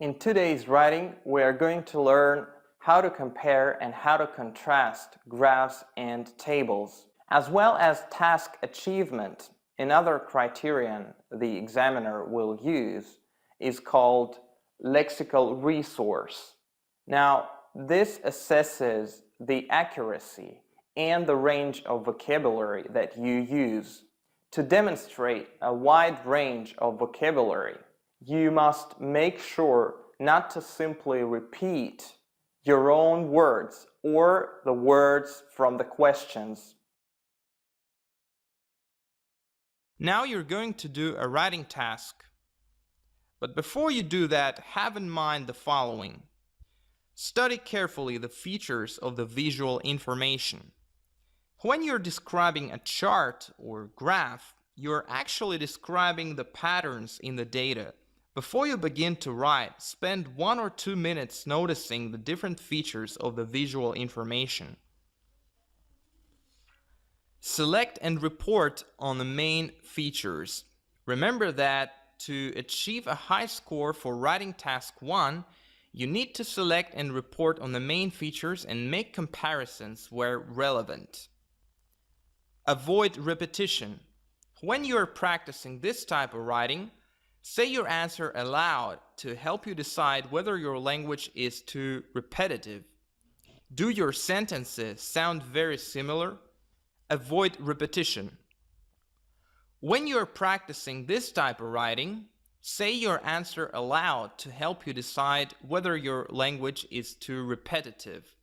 In today's writing, we are going to learn how to compare and how to contrast graphs and tables, as well as task achievement. Another criterion the examiner will use is called lexical resource. Now, this assesses the accuracy and the range of vocabulary that you use. To demonstrate a wide range of vocabulary, you must make sure not to simply repeat your own words or the words from the questions. Now you're going to do a writing task. But before you do that, have in mind the following. Study carefully the features of the visual information. When you're describing a chart or graph, you're actually describing the patterns in the data. Before you begin to write, spend 1 or 2 minutes noticing the different features of the visual information. Select and report on the main features. Remember that to achieve a high score for writing task 1, you need to select and report on the main features and make comparisons where relevant. Avoid repetition. When you are practicing this type of writing, say your answer aloud to help you decide whether your language is too repetitive. Do your sentences sound very similar? Avoid repetition. When you are practicing this type of writing, say your answer aloud to help you decide whether your language is too repetitive.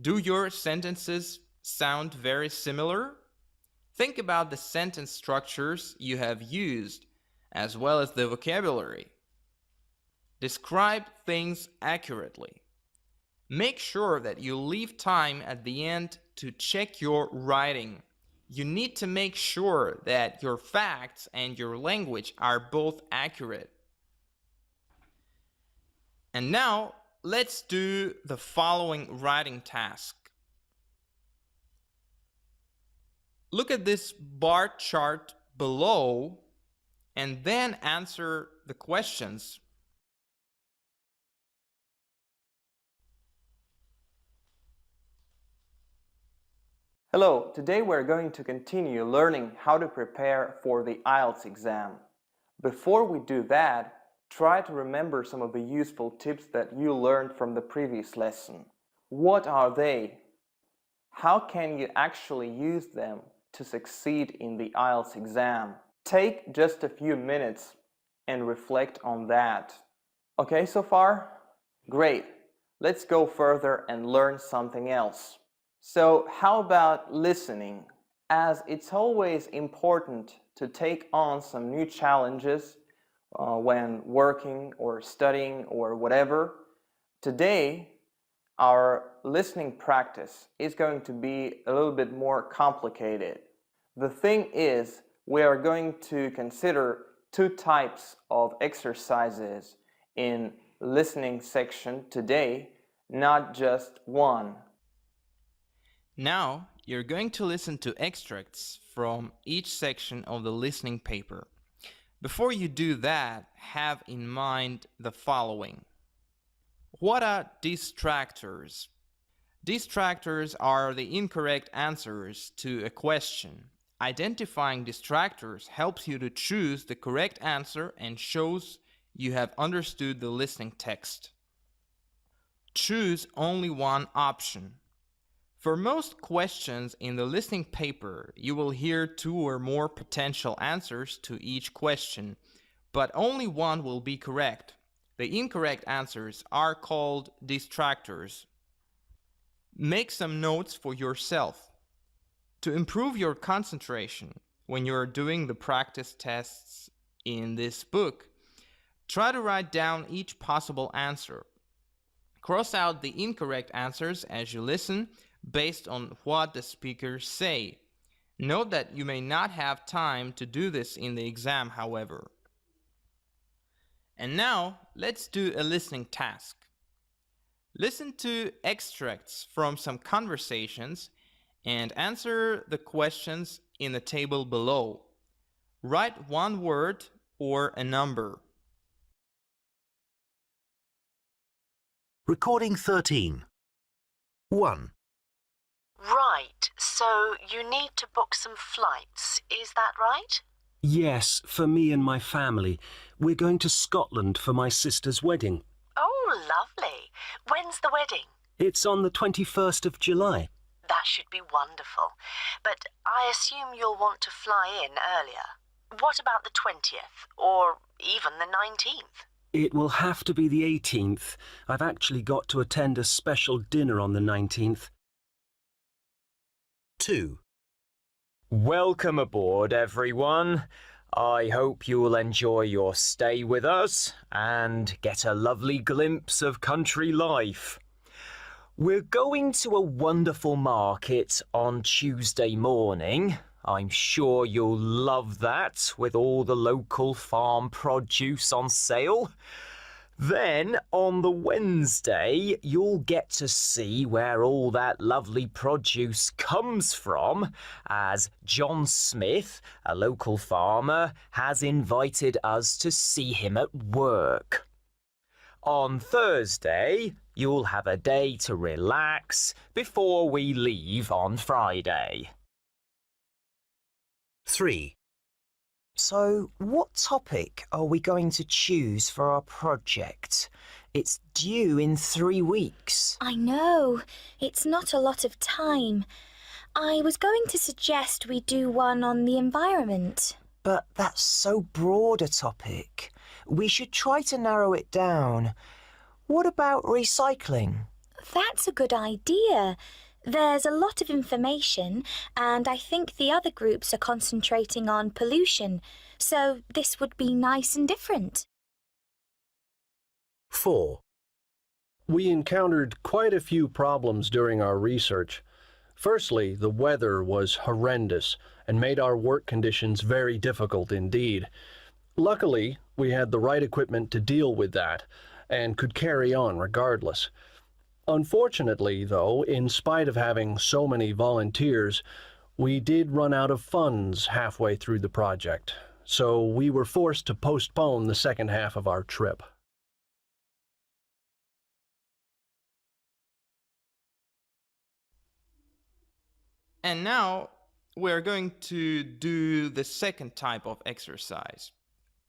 Do your sentences sound very similar? Think about the sentence structures you have used, as well as the vocabulary. Describe things accurately. Make sure that you leave time at the end to check your writing. You need to make sure that your facts and your language are both accurate. And now, let's do the following writing task. Look at this bar chart below and then answer the questions. Hello, today we're going to continue learning how to prepare for the IELTS exam. Before we do that, try to remember some of the useful tips that you learned from the previous lesson. What are they? How can you actually use them to succeed in the IELTS exam? Take just a few minutes and reflect on that. Okay so far? Great. Let's go further and learn something else. So how about listening? As it's always important to take on some new challenges when working or studying or whatever, today our listening practice is going to be a little bit more complicated. The thing is, we are going to consider 2 types of exercises in listening section today, not just one. Now, you're going to listen to extracts from each section of the listening paper. Before you do that, have in mind the following. What are distractors? Distractors are the incorrect answers to a question. Identifying distractors helps you to choose the correct answer and shows you have understood the listening text. Choose only one option. For most questions in the listening paper, you will hear 2 or more potential answers to each question, but only one will be correct. The incorrect answers are called distractors. Make some notes for yourself. To improve your concentration when you're doing the practice tests in this book, try to write down each possible answer. Cross out the incorrect answers as you listen based on what the speakers say. Note that you may not have time to do this in the exam, however. And now, let's do a listening task. Listen to extracts from some conversations and answer the questions in the table below. Write one word or a number. Recording 13. 1. Right, so you need to book some flights, is that right? Yes, for me and my family. We're going to Scotland for my sister's wedding. Oh, lovely. When's the wedding? It's on the 21st of July. That should be wonderful. But I assume you'll want to fly in earlier. What about the 20th, or even the 19th? It will have to be the 18th. I've actually got to attend a special dinner on the 19th. 2. Welcome aboard, everyone. I hope you'll enjoy your stay with us and get a lovely glimpse of country life. We're going to a wonderful market on Tuesday morning. I'm sure you'll love that with all the local farm produce on sale. Then, on the Wednesday, you'll get to see where all that lovely produce comes from, as John Smith, a local farmer, has invited us to see him at work. On Thursday, you'll have a day to relax before we leave on Friday. 3. So, what topic are we going to choose for our project? It's due in 3 weeks. I know. It's not a lot of time. I was going to suggest we do one on the environment. But that's so broad a topic. We should try to narrow it down. What about recycling? That's a good idea. There's a lot of information, and I think the other groups are concentrating on pollution, so this would be nice and different. 4. We encountered quite a few problems during our research. Firstly, the weather was horrendous and made our work conditions very difficult indeed. Luckily, we had the right equipment to deal with that and could carry on regardless. Unfortunately, though, in spite of having so many volunteers, we did run out of funds halfway through the project, so we were forced to postpone the second half of our trip. And now we're going to do the second type of exercise.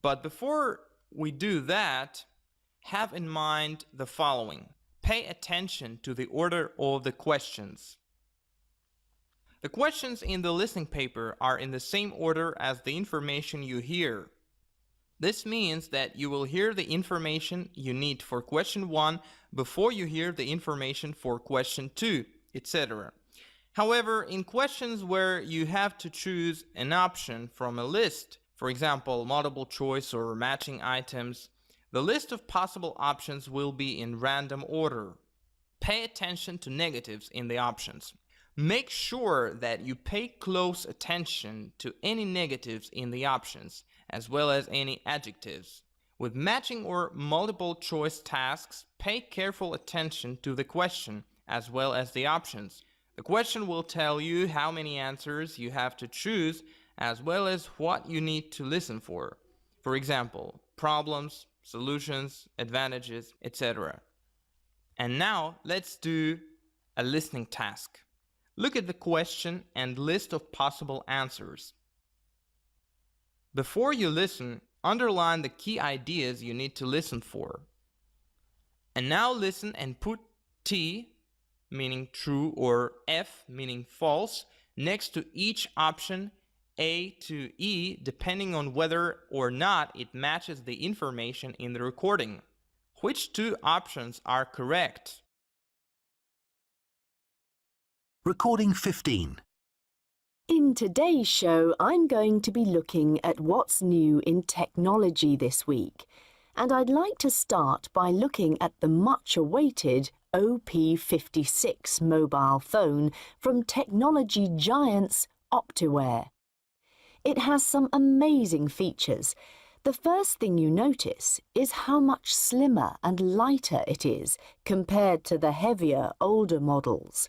But before we do that, have in mind the following. Pay attention to the order of the questions. The questions in the listening paper are in the same order as the information you hear. This means that you will hear the information you need for question 1 before you hear the information for question 2, etc. However, in questions where you have to choose an option from a list, for example, multiple choice or matching items, the list of possible options will be in random order. Pay attention to negatives in the options. Make sure that you pay close attention to any negatives in the options, as well as any adjectives. With matching or multiple choice tasks, pay careful attention to the question, as well as the options. The question will tell you how many answers you have to choose, as well as what you need to listen for. For example, problems, solutions, advantages, etc. And now let's do a listening task. Look at the question and list of possible answers. Before you listen, underline the key ideas you need to listen for. And now listen and put T, meaning true, or F, meaning false, next to each option A to E, depending on whether or not it matches the information in the recording. Which 2 options are correct? Recording 15. In today's show, I'm going to be looking at what's new in technology this week, and I'd like to start by looking at the much-awaited OP56 mobile phone from technology giants Optiware. It has some amazing features. The first thing you notice is how much slimmer and lighter it is compared to the heavier, older models.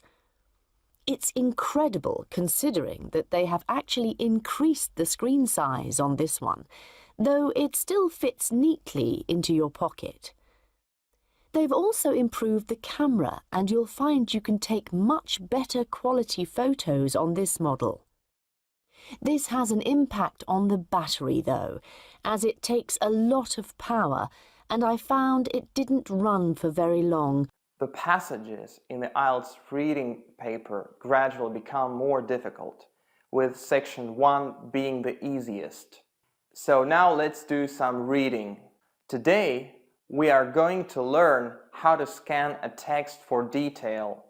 It's incredible considering that they have actually increased the screen size on this one, though it still fits neatly into your pocket. They've also improved the camera, and you'll find you can take much better quality photos on this model. This has an impact on the battery though, as it takes a lot of power, and I found it didn't run for very long. The passages in the IELTS reading paper gradually become more difficult, with section 1 being the easiest. So now let's do some reading. Today, we are going to learn how to scan a text for detail.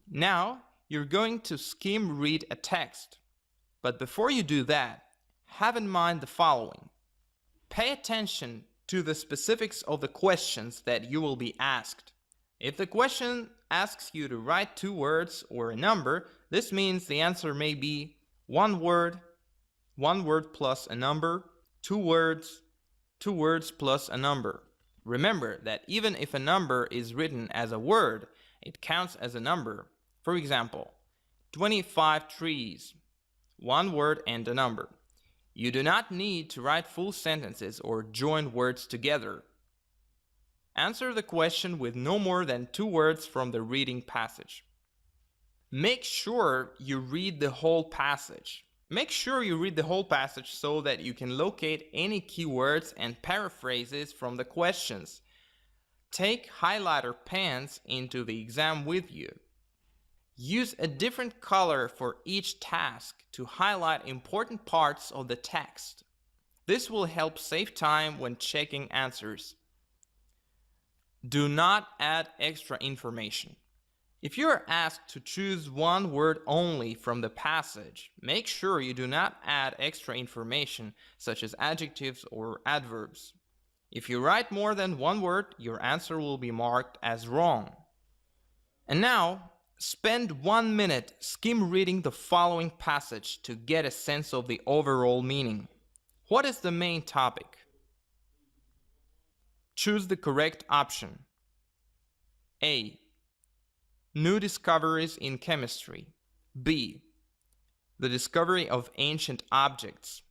Now, you're going to skim read a text. But before you do that, have in mind the following. Pay attention to the specifics of the questions that you will be asked. If the question asks you to write 2 words or a number, this means the answer may be 1 word plus a number, 2 words plus a number. Remember that even if a number is written as a word, it counts as a number. For example, 25 trees, 1 word and a number. You do not need to write full sentences or join words together. Answer the question with no more than 2 words from the reading passage. Make sure you read the whole passage. Make sure you read the whole passage so that you can locate any keywords and paraphrases from the questions. Take highlighter pens into the exam with you. Use a different color for each task to highlight important parts of the text. This will help save time when checking answers. Do not add extra information. If you are asked to choose 1 word only from the passage, make sure you do not add extra information such as adjectives or adverbs. If you write more than 1 word, your answer will be marked as wrong. And now, spend 1 minute skim reading the following passage to get a sense of the overall meaning. What is the main topic? Choose the correct option. A. New discoveries in chemistry. B. The discovery of ancient objects.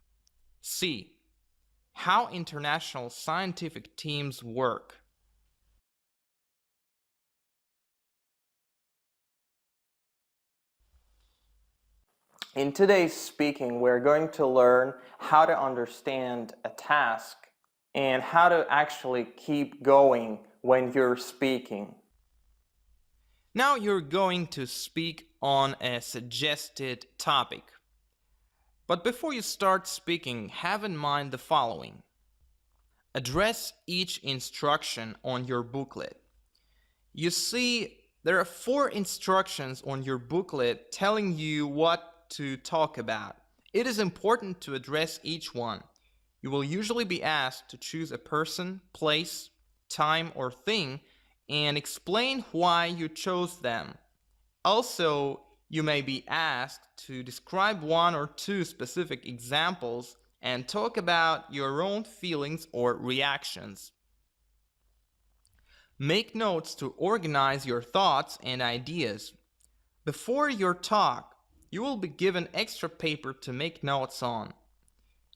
C. How international scientific teams work. In today's speaking, we're going to learn how to understand a task and how to actually keep going when you're speaking. Now you're going to speak on a suggested topic. But before you start speaking, have in mind the following. Address each instruction on your booklet. You see, there are 4 instructions on your booklet telling you what to talk about. It is important to address each one. You will usually be asked to choose a person, place, time, or thing and explain why you chose them. Also, you may be asked to describe 1 or 2 specific examples and talk about your own feelings or reactions. Make notes to organize your thoughts and ideas. Before your talk, you will be given extra paper to make notes on.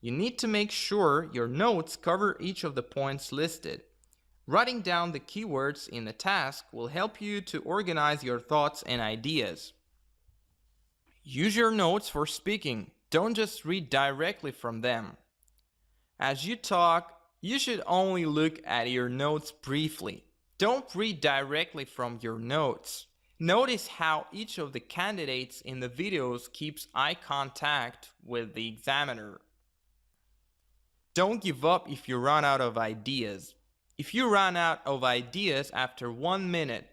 You need to make sure your notes cover each of the points listed. Writing down the keywords in the task will help you to organize your thoughts and ideas. Use your notes for speaking. Don't just read directly from them. As you talk, you should only look at your notes briefly. Don't read directly from your notes. Notice how each of the candidates in the videos keeps eye contact with the examiner. Don't give up if you run out of ideas. If you run out of ideas after 1 minute,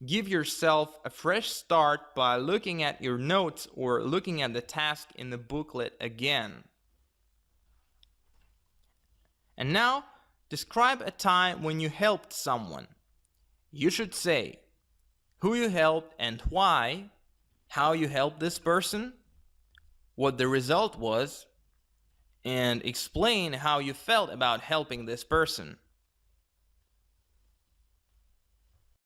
give yourself a fresh start by looking at your notes or looking at the task in the booklet again. And now, describe a time when you helped someone. You should say who you helped and why, how you helped this person, what the result was, and explain how you felt about helping this person.